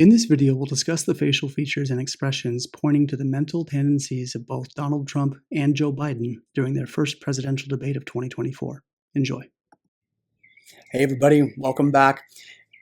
In this video, we'll discuss the facial features and expressions pointing to the mental tendencies of both Donald Trump and Joe Biden during their first presidential debate of 2024. Enjoy. Hey everybody, welcome back.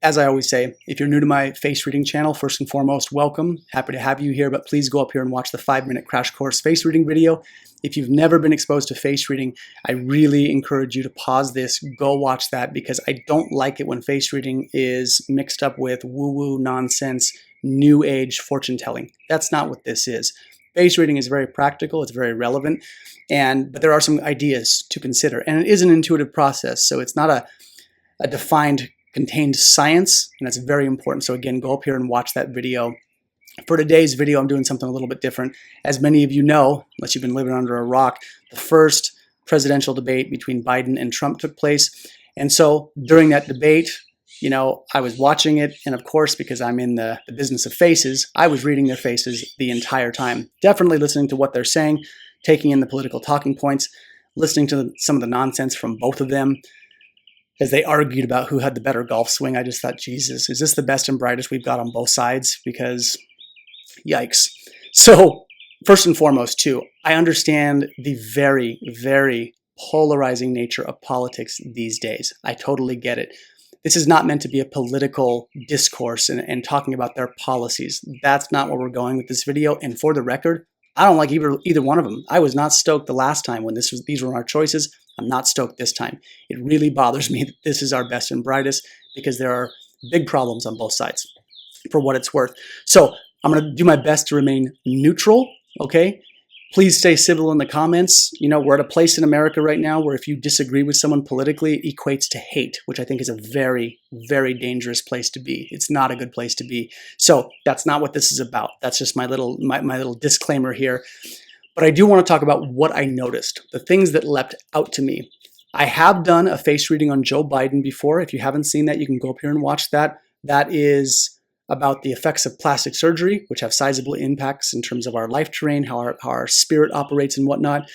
As I always say, if you're new to my face reading channel, first and foremost, welcome. Happy to have you here, but please go up here and watch the 5-minute crash course face reading video. If you've never been exposed to face reading, I really encourage you to pause this, go watch that, because I don't like it when face reading is mixed up with woo-woo nonsense, new age fortune telling. That's not what this is. Face reading is very practical, it's very relevant, but there are some ideas to consider. And it is an intuitive process, so it's not a defined contained science, and that's very important. So again, go up here and watch that video. For today's video, I'm doing something a little bit different. As many of you know, unless you've been living under a rock, the first presidential debate between Biden and Trump took place. And so during that debate, I was watching it, and of course, because I'm in the business of faces, I was reading their faces the entire time. Definitely listening to what they're saying, taking in the political talking points, listening to some of the nonsense from both of them. As they argued about who had the better golf swing, I just thought, Jesus, is this the best and brightest we've got on both sides? Because, yikes. So, first and foremost, too, I understand the very, very polarizing nature of politics these days. I totally get it. This is not meant to be a political discourse and talking about their policies. That's not where we're going with this video. And for the record, I don't like either one of them. I was not stoked the last time when these were our choices. I'm not stoked this time. It really bothers me that this is our best and brightest because there are big problems on both sides for what it's worth. So I'm going to do my best to remain neutral, okay? Please stay civil in the comments. We're at a place in America right now where if you disagree with someone politically, it equates to hate, which I think is a very, very dangerous place to be. It's not a good place to be. So that's not what this is about. That's just my little disclaimer here. But I do want to talk about what I noticed, the things that leapt out to me. I have done a face reading on Joe Biden before. If you haven't seen that, you can go up here and watch that. That is about the effects of plastic surgery, which have sizable impacts in terms of our life terrain, how our spirit operates and whatnot.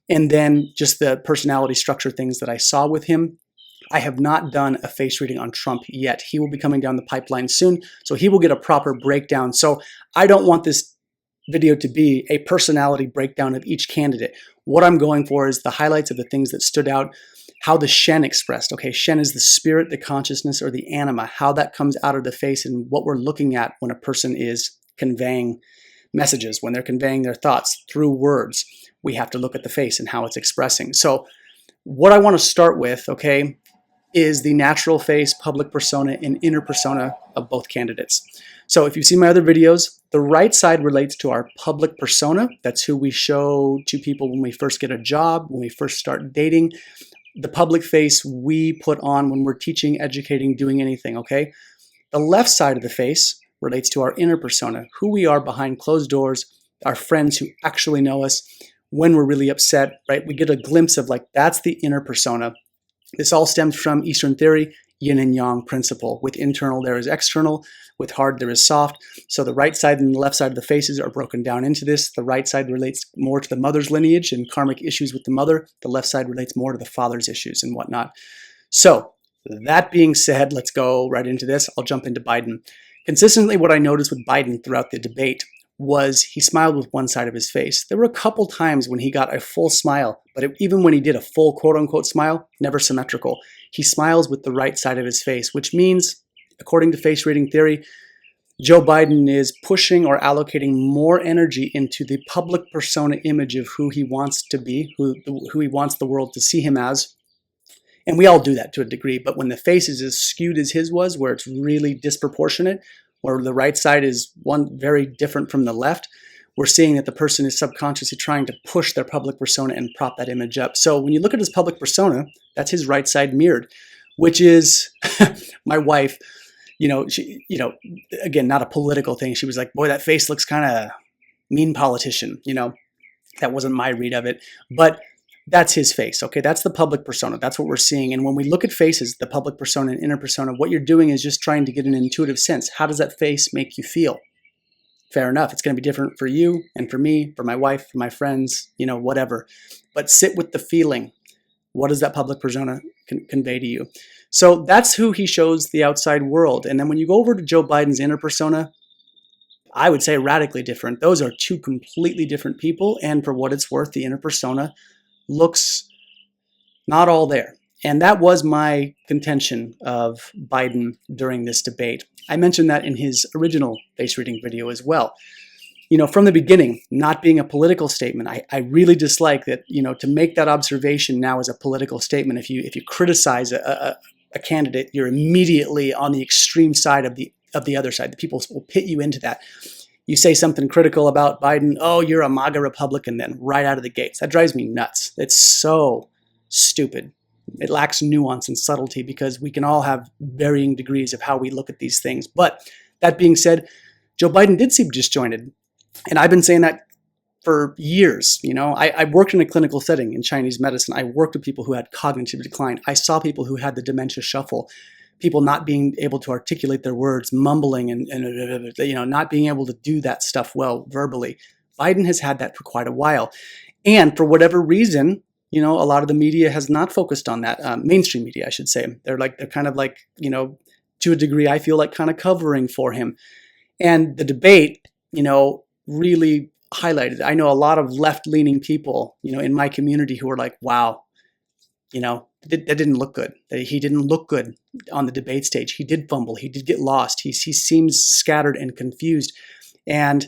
And then just the personality structure things that I saw with him. I have not done a face reading on Trump yet. He will be coming down the pipeline soon, so he will get a proper breakdown. So I don't want this video to be a personality breakdown of each candidate. What I'm going for is the highlights of the things that stood out, how the Shen expressed. Okay, Shen is the spirit, the consciousness, or the anima, how that comes out of the face and what we're looking at when a person is conveying messages, when they're conveying their thoughts through words. We have to look at the face and how it's expressing. So what I want to start with, okay, is the natural face, public persona, and inner persona of both candidates. So if you've seen my other videos, the right side relates to our public persona. That's who we show to people when we first get a job, when we first start dating. The public face we put on when we're teaching, educating, doing anything, okay? The left side of the face relates to our inner persona, who we are behind closed doors, our friends who actually know us, when we're really upset, right? We get a glimpse of that's the inner persona. This all stems from Eastern theory, yin and yang principle. With internal, there is external. With hard, there is soft. So the right side and the left side of the faces are broken down into this. The right side relates more to the mother's lineage and karmic issues with the mother. The left side relates more to the father's issues and whatnot. So that being said, let's go right into this. I'll jump into Biden. Consistently, what I noticed with Biden throughout the debate was he smiled with one side of his face. There were a couple times when he got a full smile, but even when he did a full quote-unquote smile, never symmetrical. He smiles with the right side of his face, which means, according to face reading theory, Joe Biden is pushing or allocating more energy into the public persona image of who he wants to be, who he wants the world to see him as. And we all do that to a degree, but when the face is as skewed as his was, where it's really disproportionate, where the right side is one very different from the left, we're seeing that the person is subconsciously trying to push their public persona and prop that image up. So when you look at his public persona, that's his right side mirrored, which is my wife, again, not a political thing. She was like, boy, that face looks kind of mean politician. That wasn't my read of it, but that's his face. Okay, that's the public persona. That's what we're seeing. And when we look at faces, the public persona and inner persona, what you're doing is just trying to get an intuitive sense. How does that face make you feel? Fair enough. It's going to be different for you and for me, for my wife, for my friends, whatever. But sit with the feeling. What does that public persona convey to you? So that's who he shows the outside world. And then when you go over to Joe Biden's inner persona, I would say radically different. Those are two completely different people. And for what it's worth, the inner persona looks not all there. And that was my contention of Biden during this debate. I mentioned that in his original face reading video as well. From the beginning, not being a political statement, I really dislike that, to make that observation now as a political statement. If you criticize a candidate, you're immediately on the extreme side of the other side. The people will pit you into that. You say something critical about Biden, oh, you're a MAGA Republican then, right out of the gates. That drives me nuts. It's so stupid. It lacks nuance and subtlety because we can all have varying degrees of how we look at these things. But that being said, Joe Biden did seem disjointed. And I've been saying that for years. I worked in a clinical setting in Chinese medicine. I worked with people who had cognitive decline. I saw people who had the dementia shuffle, people not being able to articulate their words, mumbling and not being able to do that stuff well verbally. Biden has had that for quite a while. And for whatever reason, a lot of the media has not focused on that. Mainstream media, I should say. They're kind of like, to a degree, I feel like kind of covering for him. And the debate, really highlighted. I know a lot of left-leaning people, in my community who are like, wow, that didn't look good. He didn't look good on the debate stage. He did fumble. He did get lost. He seems scattered and confused. And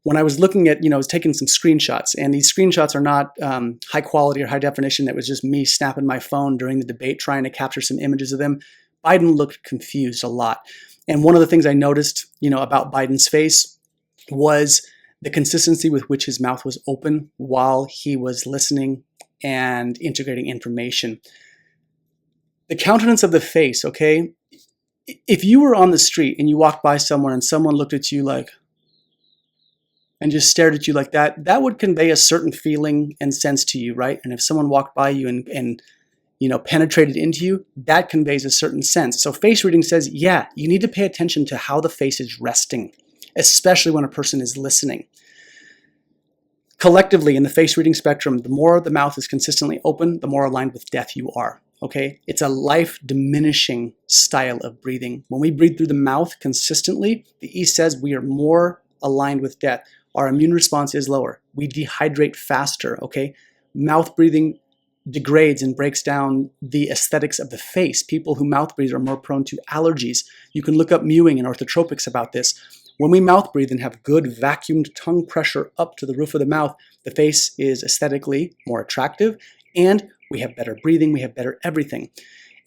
when I was looking at, I was taking some screenshots, and these screenshots are not high quality or high definition. That was just me snapping my phone during the debate, trying to capture some images of them. Biden looked confused a lot. And one of the things I noticed, about Biden's face was the consistency with which his mouth was open while he was listening and integrating information. The countenance of the face, okay? If you were on the street and you walked by someone and someone looked at you and just stared at you like that, that would convey a certain feeling and sense to you, right? And if someone walked by you and penetrated into you, that conveys a certain sense. So face reading says, yeah, you need to pay attention to how the face is resting, especially when a person is listening. Collectively, in the face reading spectrum, the more the mouth is consistently open, the more aligned with death you are. Okay? It's a life-diminishing style of breathing. When we breathe through the mouth consistently, the East says we are more aligned with death. Our immune response is lower. We dehydrate faster. Okay? Mouth breathing degrades and breaks down the aesthetics of the face. People who mouth breathe are more prone to allergies. You can look up mewing and orthotropics about this. When we mouth breathe and have good vacuumed tongue pressure up to the roof of the mouth, the face is aesthetically more attractive, and we have better breathing, we have better everything.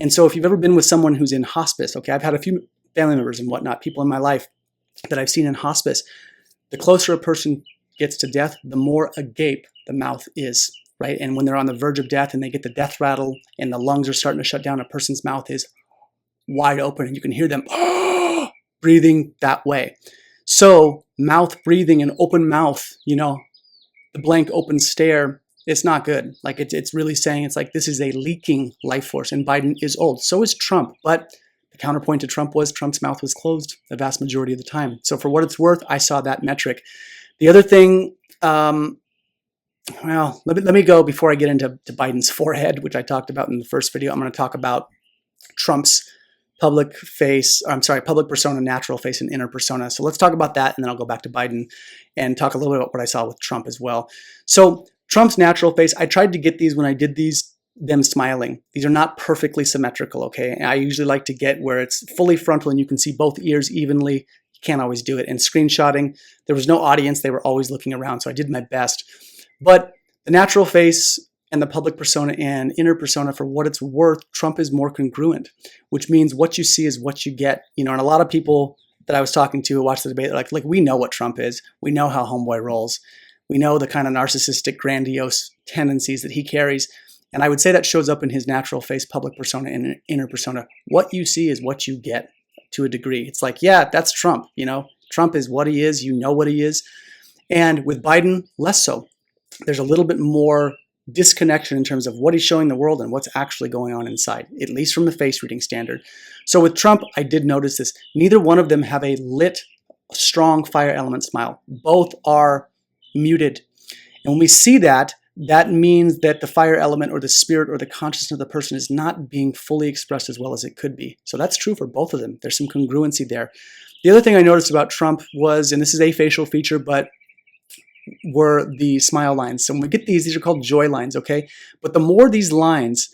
And so if you've ever been with someone who's in hospice, okay, I've had a few family members and whatnot, people in my life that I've seen in hospice, the closer a person gets to death, the more agape the mouth is, right? And when they're on the verge of death and they get the death rattle and the lungs are starting to shut down, a person's mouth is wide open and you can hear them breathing that way. So mouth breathing and open mouth, the blank open stare, it's not good. Like it's really saying it's like this is a leaking life force, and Biden is old. So is Trump. But the counterpoint to Trump was Trump's mouth was closed the vast majority of the time. So for what it's worth, I saw that metric. The other thing, let me go before I get into Biden's forehead, which I talked about in the first video. I'm going to talk about Trump's public persona, natural face, and inner persona. So let's talk about that, and then I'll go back to Biden and talk a little bit about what I saw with Trump as well. So Trump's natural face, I tried to get these when I did them smiling. These are not perfectly symmetrical, okay? And I usually like to get where it's fully frontal and you can see both ears evenly. You can't always do it. And screenshotting, there was no audience. They were always looking around, so I did my best. But the natural face and the public persona and inner persona, for what it's worth, Trump is more congruent, which means what you see is what you get. And a lot of people that I was talking to who watched the debate, they're like, we know what Trump is. We know how homeboy rolls. We know the kind of narcissistic, grandiose tendencies that he carries. And I would say that shows up in his natural face, public persona, and inner persona. What you see is what you get to a degree. It's like, yeah, that's Trump. Trump is what he is. You know what he is. And with Biden, less so. There's a little bit more disconnection in terms of what he's showing the world and what's actually going on inside, at least from the face reading standard. So with Trump, I did notice this. Neither one of them have a lit, strong fire element smile. Both are muted. And when we see that, that means that the fire element or the spirit or the consciousness of the person is not being fully expressed as well as it could be. So that's true for both of them. There's some congruency there. The other thing I noticed about Trump was, and this is a facial feature, but were the smile lines. So when we get these are called joy lines, okay? But the more these lines,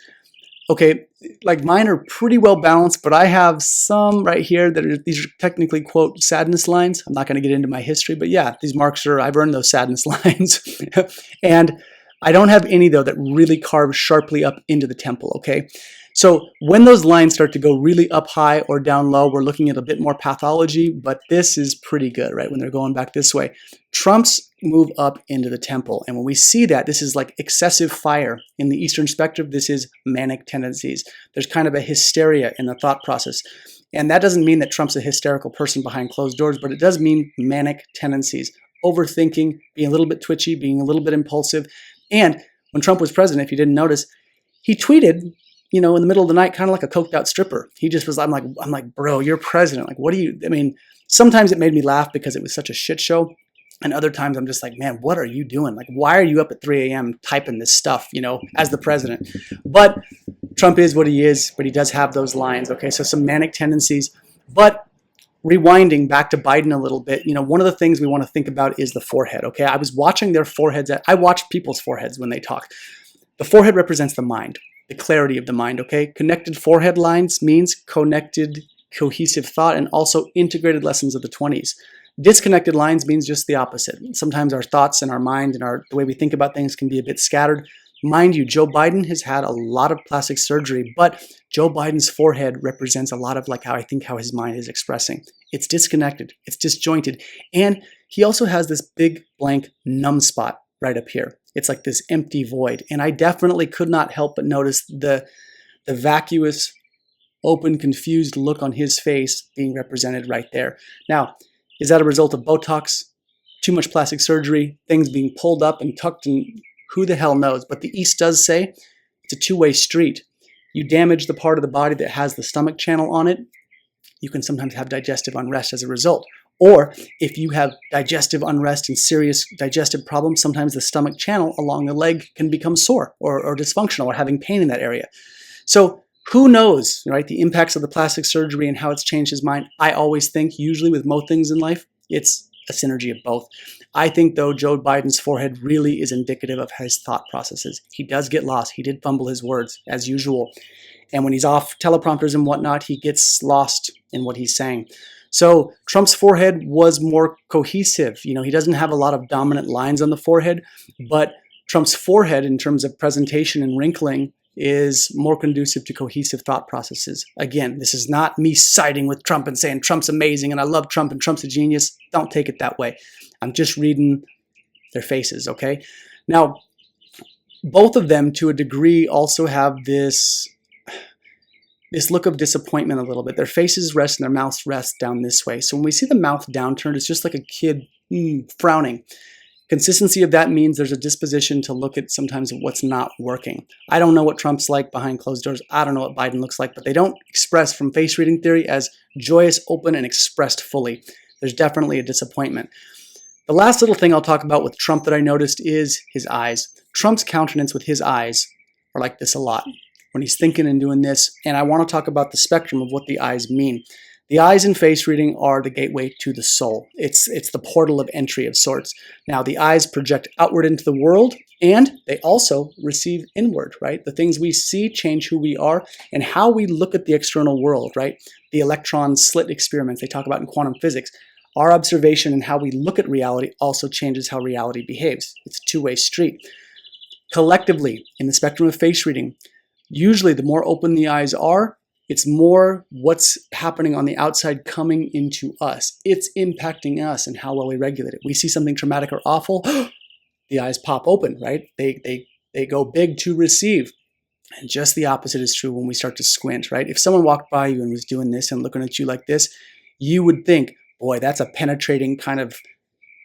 okay, like mine are pretty well balanced, but I have some right here that are, these are technically, quote, sadness lines. I'm not going to get into my history, but yeah, these marks are, I've earned those sadness lines. And I don't have any, though, that really carve sharply up into the temple, okay? So when those lines start to go really up high or down low, we're looking at a bit more pathology, but this is pretty good, right? When they're going back this way. Trump's move up into the temple. And when we see that, this is like excessive fire. In the Eastern spectrum, this is manic tendencies. There's kind of a hysteria in the thought process. And that doesn't mean that Trump's a hysterical person behind closed doors, but it does mean manic tendencies. Overthinking, being a little bit twitchy, being a little bit impulsive. And when Trump was president, if you didn't notice, he tweeted, you know, in the middle of the night, kind of like a coked out stripper. He just was, I'm like, bro, you're president. Like, what do you, I mean, sometimes it made me laugh because it was such a shit show. And other times I'm just like, man, what are you doing? Like, why are you up at 3 a.m. typing this stuff, you know, as the president? But Trump is what he is, but he does have those lines. Okay, so some manic tendencies. But rewinding back to Biden a little bit, you know, one of the things we want to think about is the forehead. Okay, I was watching their foreheads. I watch people's foreheads when they talk. The forehead represents the mind, the clarity of the mind. Okay, connected forehead lines means connected, cohesive thought, and also integrated lessons of the 20s. Disconnected lines means just the opposite. Sometimes our thoughts and our mind and the way we think about things can be a bit scattered. Mind you, Joe Biden has had a lot of plastic surgery, but Joe Biden's forehead represents a lot of like how his mind is expressing. It's disconnected, it's disjointed, and he also has this big blank numb spot right up here. It's like this empty void, and I definitely could not help but notice the vacuous, open, confused look on his face being represented right there. Now, is that a result of Botox, too much plastic surgery, things being pulled up and tucked, and who the hell knows? But the East does say it's a two-way street. You damage the part of the body that has the stomach channel on it, you can sometimes have digestive unrest as a result. Or if you have digestive unrest and serious digestive problems, sometimes the stomach channel along the leg can become sore or dysfunctional or having pain in that area. So who knows, right? The impacts of the plastic surgery and how it's changed his mind. I always think, usually with most things in life, it's a synergy of both. I think, though, Joe Biden's forehead really is indicative of his thought processes. He does get lost. He did fumble his words, as usual. And when he's off teleprompters and whatnot, he gets lost in what he's saying. So Trump's forehead was more cohesive. You know, he doesn't have a lot of dominant lines on the forehead, but Trump's forehead, in terms of presentation and wrinkling, is more conducive to cohesive thought processes. Again, this is not me siding with Trump and saying Trump's amazing and I love Trump and Trump's a genius. Don't take it that way. I'm just reading their faces, okay? Now, both of them, to a degree, also have this look of disappointment a little bit. Their faces rest and their mouths rest down this way. So when we see the mouth downturned, it's just like a kid frowning. Consistency of that means there's a disposition to look at sometimes what's not working. I don't know what Trump's like behind closed doors. I don't know what Biden looks like, but they don't express from face reading theory as joyous, open, and expressed fully. There's definitely a disappointment. The last little thing I'll talk about with Trump that I noticed is his eyes. Trump's countenance with his eyes are like this a lot when he's thinking and doing this. And I want to talk about the spectrum of what the eyes mean. The eyes in face reading are the gateway to the soul. It's the portal of entry of sorts. Now, the eyes project outward into the world, and they also receive inward, right? The things we see change who we are and how we look at the external world, right? The electron slit experiments they talk about in quantum physics. Our observation and how we look at reality also changes how reality behaves. It's a two-way street. Collectively, in the spectrum of face reading, usually the more open the eyes are, it's more what's happening on the outside coming into us. It's impacting us and how well we regulate it. We see something traumatic or awful, the eyes pop open, right? They go big to receive. And just the opposite is true when we start to squint, right? If someone walked by you and was doing this and looking at you like this, you would think, boy, that's a penetrating kind of,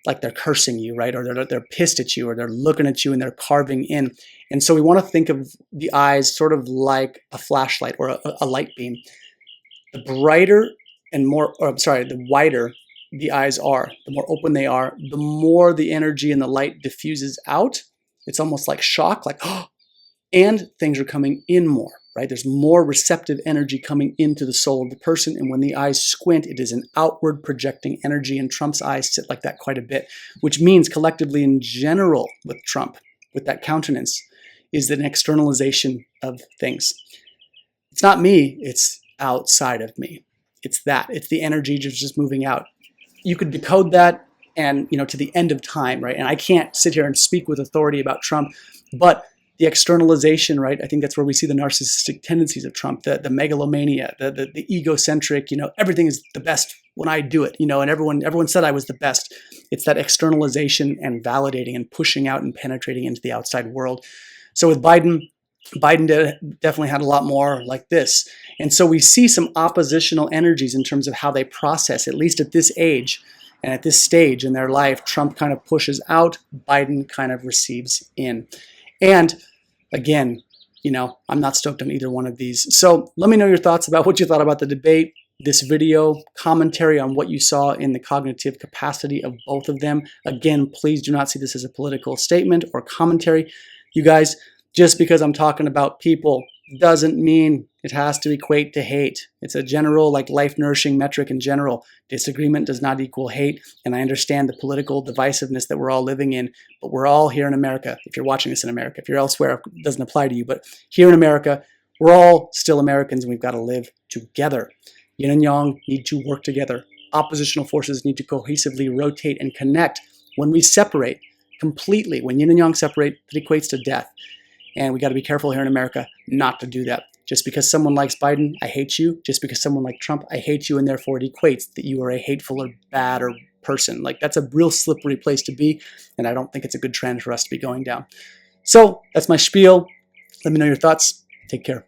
like they're cursing you, right? Or they're pissed at you, or they're looking at you and they're carving in. And so we want to think of the eyes sort of like a flashlight or a light beam. The brighter and the wider the eyes are, the more open they are, the more the energy and the light diffuses out, It's almost like shock, like, oh, and things are coming in more, right? There's more receptive energy coming into the soul of the person. And when the eyes squint, it is an outward projecting energy. And Trump's eyes sit like that quite a bit, which means collectively in general with Trump, with that countenance, is an externalization of things. It's not me, it's outside of me. It's the energy just moving out. You could decode that and, to the end of time, right? And I can't sit here and speak with authority about Trump, but the externalization, right? I think that's where we see the narcissistic tendencies of Trump, the megalomania, the egocentric, everything is the best when I do it, and everyone said I was the best. It's that externalization and validating and pushing out and penetrating into the outside world. So with Biden definitely had a lot more like this. And so we see some oppositional energies in terms of how they process, at least at this age and at this stage in their life. Trump kind of pushes out, Biden kind of receives in. And again, I'm not stoked on either one of these. So let me know your thoughts about what you thought about the debate, this video, commentary on what you saw in the cognitive capacity of both of them. Again, please do not see this as a political statement or commentary. You guys, just because I'm talking about people doesn't mean it has to equate to hate. It's a general, life-nourishing metric in general. Disagreement does not equal hate, and I understand the political divisiveness that we're all living in, but we're all here in America. If you're watching this in America, if you're elsewhere, it doesn't apply to you, but here in America, we're all still Americans, and we've got to live together. Yin and yang need to work together. Oppositional forces need to cohesively rotate and connect. When we separate completely, when yin and yang separate, it equates to death. And we got to be careful here in America not to do that. Just because someone likes Biden, I hate you. Just because someone likes Trump, I hate you. And therefore it equates that you are a hateful or bad or person. That's a real slippery place to be. And I don't think it's a good trend for us to be going down. So that's my spiel. Let me know your thoughts. Take care.